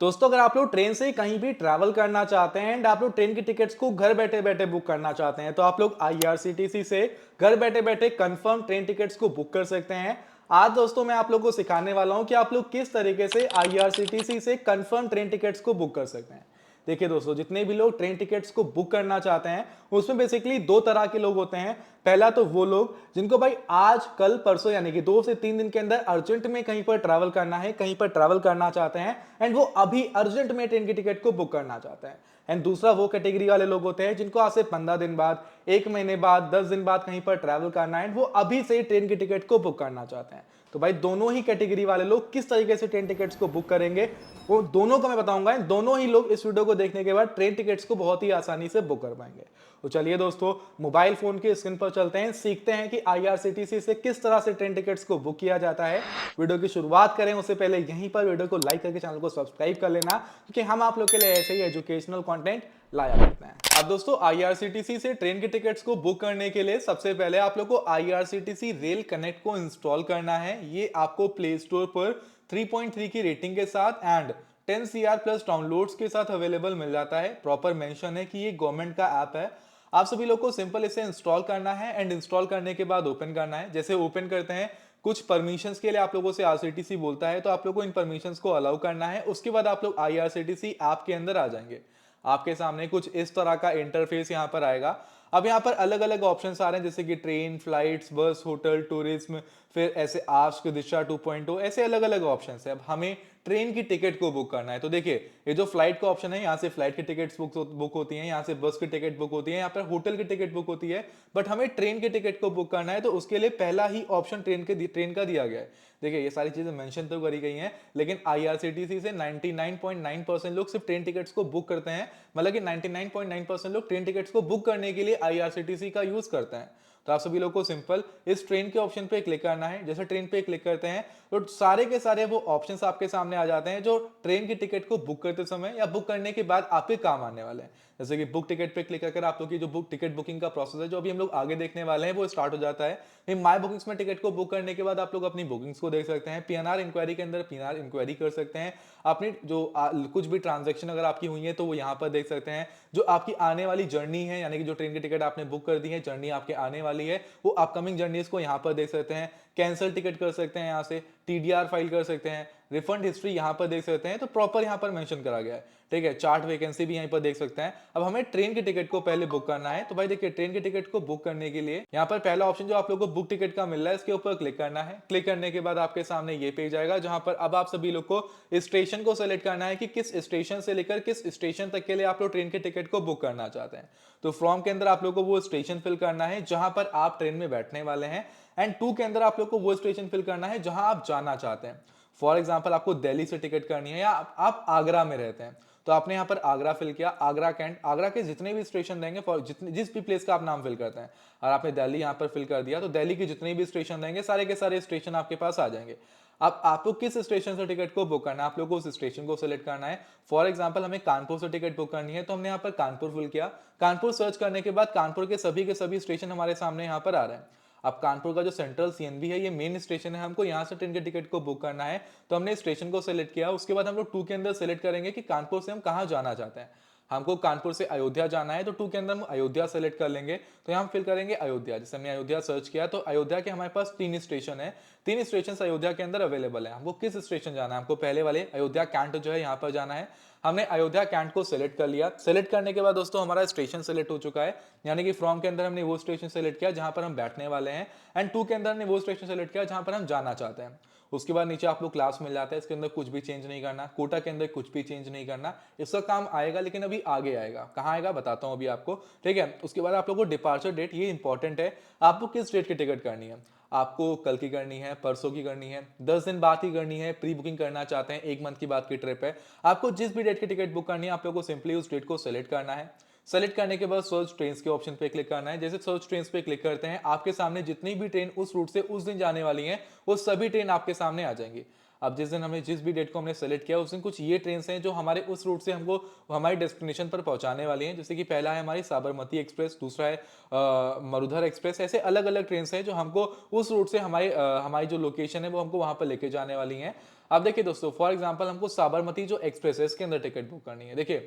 दोस्तों अगर आप लोग ट्रेन से कहीं भी ट्रैवल करना चाहते हैं एंड आप लोग ट्रेन की टिकट्स को घर बैठे बैठे बुक करना चाहते हैं तो आप लोग आईआरसीटीसी से घर बैठे बैठे कंफर्म ट्रेन टिकट्स को बुक कर सकते हैं। आज दोस्तों मैं आप लोग को सिखाने वाला हूं कि आप लोग किस तरीके से आईआरसीटीसी से कंफर्म ट्रेन टिकट्स को बुक कर सकते हैं। देखिए दोस्तों, जितने भी लोग ट्रेन टिकट्स को बुक करना चाहते हैं उसमें बेसिकली दो तरह के लोग होते हैं। पहला तो वो लोग जिनको भाई आज कल परसों यानी कि 2 से 3 दिन के अंदर अर्जेंट में कहीं पर ट्रैवल करना है, कहीं पर ट्रैवल करना चाहते हैं एंड वो अभी अर्जेंट में ट्रेन की टिकट को बुक करना चाहते हैं। एंड दूसरा वो कैटेगरी वाले लोग होते हैं जिनको आज से 15 दिन बाद, 1 महीने बाद, 10 दिन बाद कहीं पर ट्रैवल करना है, वो अभी से ट्रेन की टिकट को बुक करना चाहते हैं। तो भाई दोनों ही कैटेगरी वाले लोग किस तरीके से ट्रेन टिकट्स को बुक करेंगे वो दोनों का मैं बताऊंगा। दोनों ही लोग इस वीडियो को देखने के बाद ट्रेन टिकट्स को बहुत ही आसानी से बुक कर पाएंगे। तो चलिए दोस्तों, मोबाइल फोन के स्क्रीन पर चलते हैं, सीखते हैं कि आईआरसीटीसी से किस तरह से ट्रेन टिकट्स को बुक किया जाता है। वीडियो की शुरुआत करें उससे पहले यहीं पर वीडियो को लाइक करके चैनल को सब्सक्राइब कर लेना, क्योंकि हम आप लोग के लिए ऐसे ही एजुकेशनल कंटेंट लाया करते हैं। अब दोस्तों, आईआरसीटीसी से ट्रेन की टिकट्स को बुक करने के लिए सबसे पहले आप लोग को आईआरसीटीसी रेल कनेक्ट को इंस्टॉल करना है। ये आपको प्ले स्टोर पर 3.3 की रेटिंग के साथ एंड 10 CR प्लस डाउनलोड्स के साथ अवेलेबल मिल जाता है। प्रॉपर मेंशन है कि ये गवर्नमेंट का ऐप है। आप सभी लोग को सिंपल इसे इंस्टॉल करना है एंड इंस्टॉल करने के बाद ओपन करना है। जैसे ओपन करते हैं, कुछ परमिशंस के लिए आप लोगों से आरसीटीसी बोलता है, तो आप लोग को इन परमिशंस को अलाउ करना है। उसके बाद आप लोग आईआरसीटीसी ऐप के अंदर आ जाएंगे। आपके सामने कुछ इस तरह का इंटरफेस यहाँ पर आएगा। अब यहाँ पर अलग अलग ऑप्शन आ रहे हैं, जैसे कि ट्रेन, फ्लाइट्स, बस, होटल, टूरिज्म, फिर ऐसे आस्क दिशा 2.0, ऐसे अलग अलग ऑप्शन है। अब हमें ट्रेन की टिकट को बुक करना है। तो देखिए, ये जो फ्लाइट का ऑप्शन है, यहाँ से फ्लाइट की टिकट बुक होती है, यहाँ से बस की टिकट बुक होती है, यहाँ पर होटल की टिकट बुक होती है। बट हमें ट्रेन की टिकट को बुक करना है, तो उसके लिए पहला ही ऑप्शन ट्रेन का दिया गया है। देखिए, ये सारी चीजें मेंशन तो करी गई हैं, लेकिन आईआरसीटीसी से 99.9% लोग सिर्फ ट्रेन टिकट्स को बुक करते हैं। मतलब कि 99.9% लोग ट्रेन टिकट्स को बुक करने के लिए आईआरसीटीसी का यूज करते हैं। तो आप सभी लोग को सिंपल इस ट्रेन के ऑप्शन पे क्लिक करना है। जैसे ट्रेन पे क्लिक करते हैं तो सारे के सारे वो ऑप्शंस आपके सामने आ जाते हैं जो ट्रेन की टिकट को बुक करते समय या बुक करने के बाद आपके काम आने वाले हैं। जैसे कि बुक टिकट पे क्लिक करके आप लोग की जो बुक टिकट बुकिंग का प्रोसेस है, जो अभी हम लोग आगे देखने वाले हैं, वो स्टार्ट हो जाता है। माई बुकिंग्स में टिकट को बुक करने के बाद आप लोग अपनी बुकिंग्स को देख सकते हैं। पीएनआर इंक्वायरी के अंदर पीएनआर इंक्वायरी कर सकते हैं। अपनी जो कुछ भी ट्रांजेक्शन अगर आपकी हुई है तो वो यहाँ पर देख सकते हैं। जो आपकी आने वाली जर्नी है, यानी कि जो ट्रेन की टिकट आपने बुक कर दी है, जर्नी आपके आने वाली है, वो अपकमिंग जर्नीज को यहाँ पर देख सकते हैं। कैंसिल टिकट कर सकते हैं, यहाँ से टीडीआर फाइल कर सकते हैं, रिफंड हिस्ट्री यहाँ पर देख सकते हैं। तो प्रॉपर यहाँ पर मेंशन करा गया है। ठीक है, चार्ट वैकेंसी भी यहीं पर देख सकते हैं। अब हमें ट्रेन की टिकट को पहले बुक करना है। तो भाई देखिए, ट्रेन की टिकट को बुक करने के लिए यहाँ पर पहला ऑप्शन जो आप लोग को बुक टिकट का मिल रहा है, इसके ऊपर क्लिक करना है। क्लिक करने के बाद आपके सामने ये पेज आएगा, जहां पर अब आप सभी लोग को स्टेशन को सेलेक्ट करना है कि किस स्टेशन से लेकर किस स्टेशन तक के लिए आप लोग ट्रेन की टिकट को बुक करना चाहते हैं। तो फ्रॉम के अंदर आप लोग को वो स्टेशन फिल करना है जहां पर आप ट्रेन में बैठने वाले हैं। एंड टू के अंदर आप लोग को वो स्टेशन फिल करना है जहां आप जाना चाहते हैं। फॉर एग्जाम्पल, आपको दिल्ली से टिकट करनी है या आप आगरा में रहते हैं, तो आपने यहाँ पर आगरा फिल किया। आगरा कैंट, आगरा के जितने भी स्टेशन रहेंगे, फॉर जितने जिस भी प्लेस का आप नाम फिल करते हैं, और आपने दिल्ली यहाँ पर फिल कर दिया, तो दिल्ली के जितने भी स्टेशन रहेंगे सारे के सारे स्टेशन आपके पास आ जाएंगे। अब आपको किस स्टेशन से टिकट को बुक करना है, आप लोगों को उस स्टेशन को सिलेक्ट करना है। फॉर एग्जांपल, हमें कानपुर से टिकट बुक करनी है, तो हमने यहाँ पर कानपुर फिल किया। कानपुर सर्च करने के बाद कानपुर के सभी स्टेशन हमारे सामने यहाँ पर आ रहे हैं। अब कानपुर का जो सेंट्रल सीएनबी है, ये मेन स्टेशन है, हमको यहाँ से ट्रेन के टिकट को बुक करना है। तो हमने स्टेशन को सिलेक्ट किया। उसके बाद हम लोग टू के अंदर सिलेक्ट करेंगे कि कानपुर से हम कहाँ जाना चाहते हैं। हमको कानपुर से अयोध्या जाना है, तो टू के अंदर हम अयोध्या सेलेक्ट कर लेंगे। तो यहाँ फिल करेंगे अयोध्या। जैसे हमने अयोध्या सर्च किया, तो अयोध्या के हमारे पास 3 स्टेशन है। 3 स्टेशन अयोध्या के अंदर अवेलेबल है। हमको किस स्टेशन जाना है, हमको पहले वाले अयोध्या कैंट जो है यहाँ पर जाना है। हमने अयोध्या कैंट को सिलेक्ट कर लिया। सिलेक्ट करने के बाद दोस्तों हमारा स्टेशन सिलेक्ट हो चुका है, यानी कि फ्रॉम के अंदर हमने वो स्टेशन सिलेक्ट किया जहां पर हम बैठने वाले हैं। एंड टू के अंदर हमने वो स्टेशन सिलेक्ट किया जहां पर हम जाना चाहते हैं। उसके बाद नीचे आप लोग क्लास मिल जाता है, इसके अंदर कुछ भी चेंज नहीं करना, कोटा के अंदर कुछ भी चेंज नहीं करना। इसका काम आएगा, लेकिन अभी आगे आएगा। कहाँ आएगा बताता हूँ अभी आपको, ठीक है। उसके बाद आप लोग को डिपार्चर डेट, ये इंपॉर्टेंट है। आपको किस डेट की टिकट करनी है, आपको कल की करनी है, परसों की करनी है, 10 दिन बाद की करनी है, प्री बुकिंग करना चाहते हैं, 1 मंथ की बाद की ट्रिप है, आपको जिस भी डेट की टिकट बुक करनी है, आप लोगों को सिंपली उस डेट को सेलेक्ट करना है। सेलेक्ट करने के बाद सर्च ट्रेन्स के ऑप्शन पे क्लिक करना है। जैसे सर्च ट्रेन्स पे क्लिक करते हैं, आपके सामने जितनी भी ट्रेन उस रूट से उस दिन जाने वाली हैं, वो सभी ट्रेन आपके सामने आ जाएंगी। अब जिस दिन हमने जिस भी डेट को हमने सेलेक्ट किया उस दिन कुछ ये ट्रेन हैं जो हमारे उस रूट से हमको हमारी डेस्टिनेशन पर पहुंचाने वाली हैं। जैसे कि पहला है हमारी साबरमती एक्सप्रेस, दूसरा है मरुधर एक्सप्रेस। ऐसे अलग अलग ट्रेन हैं जो हमको उस रूट से हमारी जो लोकेशन है वो हमको वहां पर लेके जाने वाली हैं। अब देखिए दोस्तों, फॉर एग्जाम्पल हमको साबरमती जो एक्सप्रेस है इसके अंदर टिकट बुक करनी है। देखिए,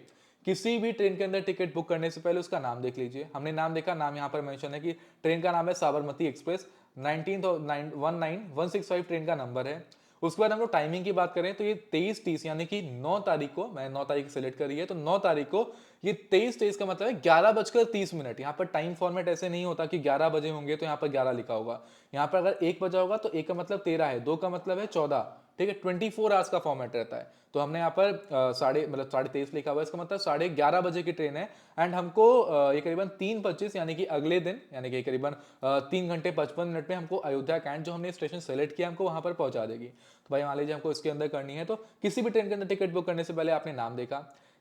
किसी भी ट्रेन के अंदर टिकट बुक करने से पहले उसका नाम देख लीजिए। हमने नाम देखा, नाम यहाँ पर मेंशन है कि ट्रेन का नाम है साबरमती एक्सप्रेस, 19165 ट्रेन का नंबर है। उसके बाद हम लोग टाइमिंग की बात करें तो ये 23:30 यानी कि 9 तारीख को, मैंने 9 तारीख सेलेक्ट करी है, तो 9 तारीख को ये 23:30 का मतलब है 11:30। यहाँ पर टाइम फॉर्मेट ऐसे नहीं होता कि 11 बजे होंगे तो यहाँ पर 11 लिखा होगा। यहाँ पर अगर 1 बजा होगा तो 1 का मतलब 13 है, 2 का मतलब है 14, ठीक है। 24 आवर्स का फॉर्मेट रहता है। तो हमने यहाँ पर साढ़े 23 लिखा हुआ है, इसका मतलब 11:30 बजे की ट्रेन है। एंड हमको ये करीबन 3:25 यानी कि अगले दिन, यानी कि करीबन 3 घंटे 55 मिनट में हमको अयोध्या कैंट जो हमने स्टेशन सेलेक्ट किया हमको वहां पर पहुंचा देगी। तो भाई मान लीजिए हमको इसके अंदर करनी है, तो किसी भी ट्रेन के अंदर टिकट बुक करने से पहले आपने नाम देखा,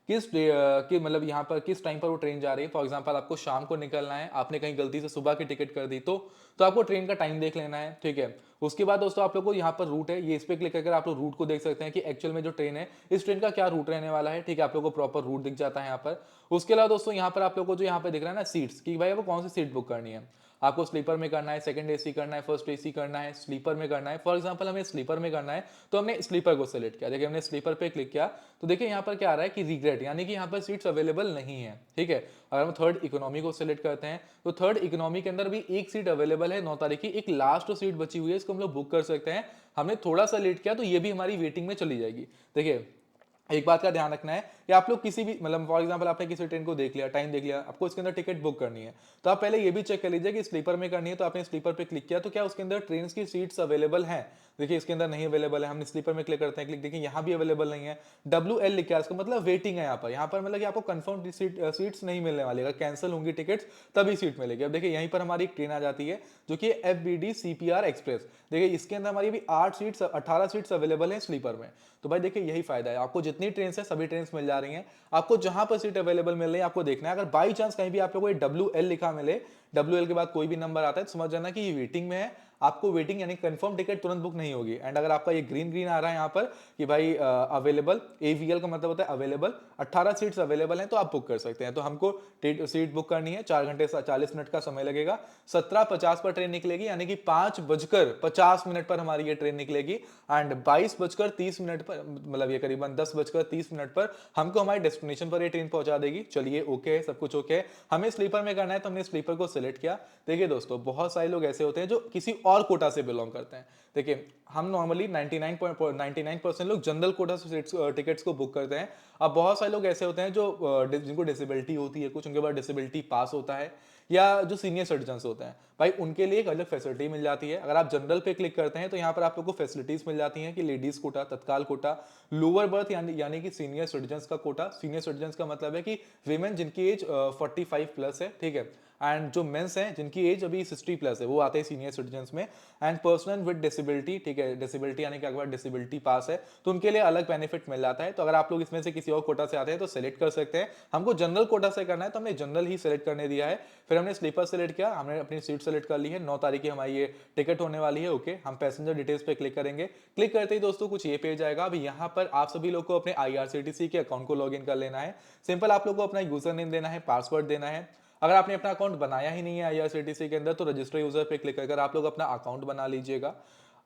कि मतलब यहाँ पर किस टाइम पर वो ट्रेन जा रही है। फॉर एग्जांपल आपको शाम को निकलना है, आपने कहीं गलती से सुबह की टिकट कर दी तो आपको ट्रेन का टाइम देख लेना है, ठीक है। उसके बाद दोस्तों आप लोग को यहाँ पर रूट है, ये इस पे क्लिक करके आप लोग रूट को देख सकते हैं कि एक्चुअल में जो ट्रेन है इस ट्रेन का क्या रूट रहने वाला है, ठीक है। आप लोग को प्रॉपर रूट दिख जाता है यहाँ पर। उसके अलावा दोस्तों यहाँ पर आप लोग को जो यहाँ पे दिख रहा है ना सीट्स, कि भाई आपको कौन सी सीट बुक करनी है। आपको स्लीपर में करना है, सेकंड एसी करना है, फर्स्ट एसी करना है, स्लीपर में करना है। फॉर एग्जांपल हमें स्लीपर में करना है तो हमने स्लीपर को सेलेक्ट किया। देखिए हमने स्लीपर पे क्लिक किया तो देखिए यहाँ पर क्या आ रहा है कि रिग्रेट, यानी कि यहाँ पर सीट्स अवेलेबल नहीं है, ठीक है। अगर हम थर्ड इकोनॉमी को सिलेक्ट करते हैं तो थर्ड इकोनॉमी के अंदर भी एक सीट अवेलेबल है 9 तारीख की, एक लास्ट सीट बची हुई है, इसको हम लोग बुक कर सकते हैं। हमने थोड़ा सा लेट किया तो ये भी हमारी वेटिंग में चली जाएगी। देखिए एक बात का ध्यान रखना है कि आप लोग किसी भी मतलब फॉर एग्जांपल आपने किसी ट्रेन को देख लिया, टाइम देख लिया, आपको इसके अंदर टिकट बुक करनी है, तो आप पहले ये भी चेक कर लीजिए कि स्लीपर में करनी है। तो आपने स्लीपर पे क्लिक किया तो क्या उसके अंदर ट्रेन की सीट्स अवेलेबल हैं। देखिए इसके अंदर नहीं अवेलेबल है, हमने स्लीपर में क्लिक करते हैं, क्लिक देखिए यहाँ भी अवेलेबल नहीं है, WL लिखा है, इसका मतलब वेटिंग है। यहाँ पर मतलब कि आपको कंफर्म सीट्स नहीं मिलने वाली, अगर कैंसिल होंगी टिकट्स तभी सीट मिलेगी। अब देखिए यहीं पर हमारी एक ट्रेन आ जाती है जो कि FBD CPR एक्सप्रेस। देखिए इसके अंदर हमारी भी 18 सीट्स अवेलेबल है स्लीपर में। तो भाई देखिए यही फायदा है, आपको जितनी ट्रेन है सभी ट्रेन मिल जा रही हैं, आपको जहां पर सीट अवेलेबल मिल रही है आपको देखना है। अगर बाई चांस कहीं भी आप लोगों को WL लिखा मिले, WL के बाद कोई भी नंबर आता है तो समझ जाना कि ये वेटिंग में है, आपको वेटिंग यानी कंफर्म टिकट तुरंत बुक नहीं होगी। एंड अगर आपका ये ग्रीन ग्रीन आ रहा है यहाँ पर कि भाई अवेलेबल, AVL का मतलब होता है अवेलेबल, 18 सीट्स अवेलेबल हैं तो आप बुक कर सकते हैं। तो हमको सीट बुक करनी है, 4 घंटे 40 मिनट का समय लगेगा, 17:50 पर ट्रेन निकलेगी, यानी कि 5:50 पर हमारी ये ट्रेन निकलेगी। एंड 22:30 पर मतलब ये करीबन 10:30 पर हमको हमारे डेस्टिनेशन पर ये ट्रेन पहुंचा देगी। चलिए ओके है, सब कुछ ओके है। हमें स्लीपर में करना है तो हमने स्लीपर को सिलेक्ट किया। देखिए दोस्तों बहुत सारे लोग ऐसे होते हैं जो किसी और कोटा से बिलोंग करते हैं। देखिए हम नॉर्मली 99% लोग जनरल कोटा से टिकट्स को बुक करते हैं। अब बहुत सारे लोग ऐसे होते हैं जो जिनको डिसेबिलिटी होती है, कुछ उनके पास डिसेबिलिटी पास होता है, या जो सीनियर सिटीजन्स होते हैं, भाई उनके लिए एक अलग फैसिलिटी मिल जाती है। अगर आप जनरल पे क्लिक करते हैं तो यहाँ पर आप लोग को फैसिलिटीज मिल जाती हैं कि लेडीज कोटा, तत्काल कोटा, लोअर बर्थ यानी कि सीनियर सिटीजन्स का कोटा। सीनियर सिटीजन्स का मतलब है कि वीमेन जिनकी एज 45 प्लस है, ठीक है। एंड जो मेंस हैं जिनकी एज अभी 60 प्लस है वो आते हैं सीनियर सिटीजन्स में। एंड पर्सन विद डिसेबिलिटी, ठीक है, डिसेबिलिटी यानी कि अगर डिसेबिलिटी पास है तो उनके लिए अलग बेनिफिट मिल जाता है। तो अगर आप लोग इसमें से किसी और कोटा से आते हैं तो सेलेक्ट कर सकते हैं। हमको जनरल कोटा से करना है तो हमने जनरल ही सेलेक्ट करने दिया है। फिर हमने स्लीपर सेलेक्ट किया, हमने अपनी सीट सेलेक्ट कर ली है, 9 तारीख की हमारी ये टिकट होने वाली है। ओके, हम पैसेंजर डिटेल्स पे क्लिक करेंगे। क्लिक करते ही दोस्तों कुछ ये पेज आएगा। अब यहाँ पर आप सभी लोग को अपने IRCTC के अकाउंट को लॉग इन कर लेना है। सिंपल आप लोग को अपना यूजर नेम देना है, पासवर्ड देना है। अगर आपने अपना अकाउंट बनाया ही नहीं है IRCTC के अंदर तो रजिस्टर यूजर पे क्लिक कर आप लोग अपना अकाउंट बना लीजिएगा।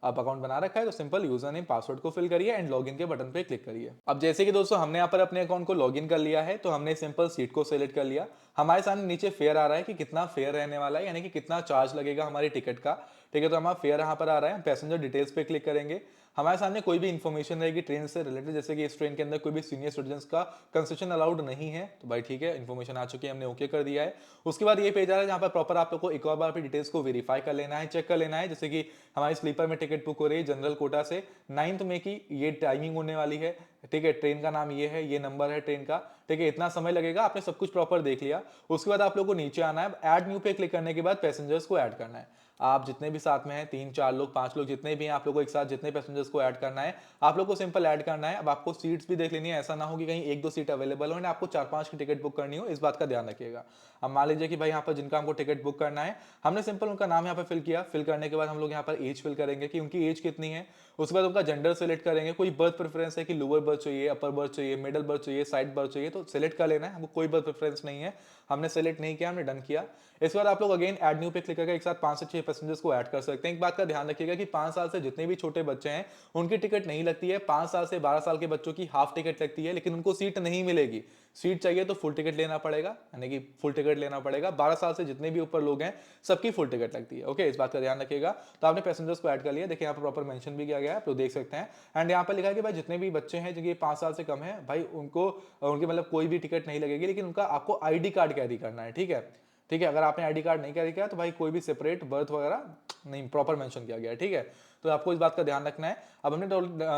आप अकाउंट बना रखा है तो सिंपल यूजर नेम पासवर्ड को फिल करिए एंड लॉगिन के बटन पे क्लिक करिए। अब जैसे कि दोस्तों हमने यहाँ पर अपने अकाउंट को लॉगिन कर लिया है तो हमने सिंपल सीट को सिलेक्ट कर लिया। हमारे सामने नीचे फेयर आ रहा है कि कितना फेयर रहने वाला है, यानी कि कितना चार्ज लगेगा हमारी टिकट का, ठीक है। तो हमारा फेयर यहाँ पर आ रहा है, पैसेंजर डिटेल्स पे क्लिक करेंगे। हमारे सामने कोई भी इन्फॉर्मेशन रहेगी ट्रेन से रिलेटेड, जैसे कि इस ट्रेन के अंदर कोई भी सीनियर सिटीजन का कंसेशन अलाउड नहीं है, तो भाई ठीक है, इन्फॉर्मेशन आ चुकी है, हमने ओके कर दिया है। उसके बाद ये पेज आ रहा है जहाँ पर प्रॉपर आप लोग को एक और बार डिटेल्स को वेरीफाई कर लेना है, चेक कर लेना है। जैसे कि हमारी स्लीपर में टिकट बुक हो रही है जनरल कोटा से 9 मई की, ये टाइमिंग होने वाली है, ठीक है। ट्रेन का नाम ये है, ये नंबर है ट्रेन का, ठीक है। इतना समय लगेगा, आपने सब कुछ प्रॉपर देख लिया। उसके बाद आप लोग को नीचे आना है, ऐड न्यू पे क्लिक करने के बाद पैसेंजर्स को ऐड करना है। आप जितने भी साथ में हैं, 3 4 लोग 5 लोग जितने भी हैं, आप लोगों को एक साथ जितने पैसेंजर्स को ऐड करना है, आप लोग को सिंपल ऐड करना है। अब आपको सीट्स भी देख लेनी है, ऐसा ना हो कि कहीं 1 2 सीट अवेलेबल हो, आपको 4 5 की टिकट बुक करनी हो, इस बात का ध्यान रखिएगा। अब मान लीजिए कि भाई यहाँ पर जिनका हमको टिकट बुक करना है, हमने सिंपल उनका नाम यहाँ पर फिल किया। फिल करने के बाद हम लोग यहाँ पर एज फिल करेंगे कि उनकी एज कितनी है। उसके बाद उनका जेंडर सेलेक्ट करेंगे, कोई बर्थ प्रेफरेंस है कि लोअर बर्थ चाहिए, अपर बर्थ चाहिए, मिडल बर्थ चाहिए, साइड बर्थ चाहिए, तो सेलेक्ट कर लेना है। हमको कोई बर्थ प्रेफरेंस नहीं है, हमने सेलेक्ट नहीं किया, हमने डन किया। इसके बाद आप लोग अगेन ऐड न्यू पे क्लिक करके एक साथ 5 से 6 पैसेंजर्स को ऐड कर सकते हैं। एक बात का ध्यान रखिएगा कि 5 साल से जितने भी छोटे बच्चे हैं उनकी टिकट नहीं लगती है। 5 साल से 12 साल के बच्चों की हाफ टिकट लगती है, लेकिन उनको सीट नहीं मिलेगी। सीट चाहिए तो फुल टिकट लेना पड़ेगा, यानी कि फुल टिकट लेना पड़ेगा। 12 साल से जितने भी ऊपर लोग हैं सबकी फुल टिकट लगती है। ओके, इस बात का ध्यान रखिएगा। तो आपने पैसेंजर्स को ऐड कर लिया, देखिए यहाँ पर प्रॉपर मेंशन भी किया गया है, आप लोग देख सकते हैं। एंड यहाँ पर लिखा है कि भाई जितने भी बच्चे हैं जिनके 5 साल से कम है, भाई उनको उनकी मतलब कोई भी टिकट नहीं लगेगी, लेकिन उनका आपको आईडी कार्ड कैरी करना है। ठीक है, ठीक है, अगर आपने आईडी कार्ड नहीं कैरी किया तो भाई कोई भी सेपरेट बर्थ वगैरह नहीं, प्रॉपर मेंशन किया गया है। ठीक है, तो आपको इस बात का ध्यान रखना है। अब हमने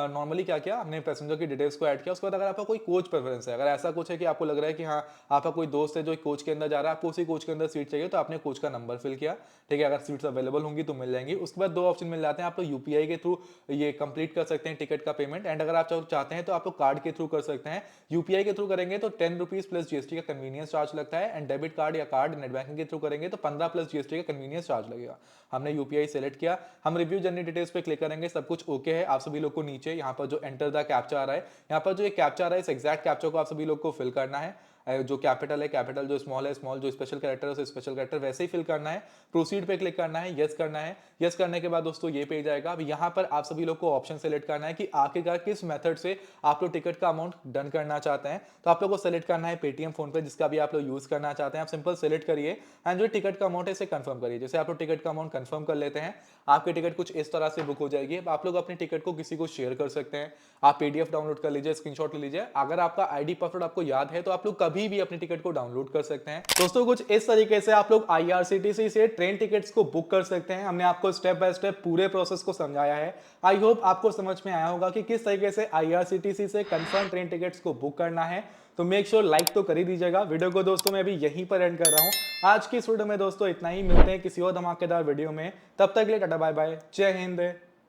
नॉर्मली क्या किया, हमने पैसेंजर की डिटेल्स को ऐड किया। उसके बाद अगर आपका कोई कोच प्रेफरेंस है, अगर ऐसा कुछ है कि आपको लग रहा है कि हाँ आपका कोई दोस्त है जो कोच के अंदर जा रहा है, आपको उसी कोच के अंदर सीट चाहिए, तो आपने कोच का नंबर फिल किया। ठीक है, अगर सीट्स अवेलेबल होंगी तो मिल जाएंगी। उसके बाद 2 ऑप्शन मिल जाते हैं, आप लोग यूपीआई के थ्रू ये कंप्लीट कर सकते हैं टिकट का पेमेंट, एंड अगर आप चाहते हैं तो आप लोग कार्ड के थ्रू कर सकते हैं। यूपीआई के थ्रू करेंगे तो 10 रुपीज प्लस जीएसटी का कन्वीनियंस चार्ज लगता है, एंड डेबिट कार्ड या कार्ड नेट बैंकिंग के थ्रू करेंगे तो 15 प्लस जीएसटी का कन्वीनियंस चार्ज लगेगा। हमने यूपीआई सेलेक्ट किया, हम रिव्यू जर्नी डिटेल्स पे क्लिक करेंगे, सब कुछ ओके है। आप सभी लोग को नीचे यहाँ पर जो एंटर द कैप्चा आ रहा है, यहाँ पर जो एक कैप्चा आ रहा है, इस एग्जैक्ट कैप्चा को आप सभी लोग को फिल करना है। जो कैपिटल है कैपिटल, जो स्मॉल है स्मॉल, जो स्पेशल कैरेक्टर है उसे स्पेशल कैरेक्टर वैसे ही फिल करना है। प्रोसीड पे क्लिक करना है, यस करना है। यस करने के बाद दोस्तों ये पेज आएगा। अब यहाँ पर आप सभी लोग को ऑप्शन सेलेक्ट करना है कि आखिरकार किस मेथड से आप लोग टिकट का अमाउंट डन करना चाहते हैं। तो आप लोग को सेलेक्ट करना है पेटीएम, फोन पे, जिसका भी आप लोग यूज करना चाहते हैं। आप सिंपल सेलेक्ट करिए एंड जो टिकट का अमाउंट है इसे कंफर्म करिए। जैसे आप लोग टिकट का अमाउंट कंफर्म कर लेते हैं, आपकी टिकट कुछ इस तरह से बुक हो जाएगी। अब आप लोग अपनी टिकट को किसी को शेयर कर सकते हैं, आप पीडीएफ डाउनलोड कर लीजिए, स्क्रीनशॉट ले लीजिए। अगर आपका आईडी पासवर्ड आपको याद है तो आप लोग कभी भी अपनी टिकट को डाउनलोड कर सकते हैं। दोस्तों कुछ इस तरीके से आप लोग आईआरसीटीसी से ट्रेन टिकट्स को बुक कर सकते हैं। हमने आपको स्टेप बाय स्टेप पूरे प्रोसेस को समझाया है। आई होप आपको समझ में आया होगा कि किस तरीके से आईआरसीटीसी से कंफर्म ट्रेन टिकट्स को बुक करना है। तो मेक श्योर लाइक तो कर ही दीजिएगा वीडियो को। दोस्तों मैं अभी यहीं पर एंड कर रहा हूं आज की इस वीडियो में। दोस्तों इतना ही, मिलते हैं किसी और धमाकेदार वीडियो में, तब तक के लिए टाटा बाय बाय, जय हिंद,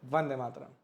वंदे मातरम।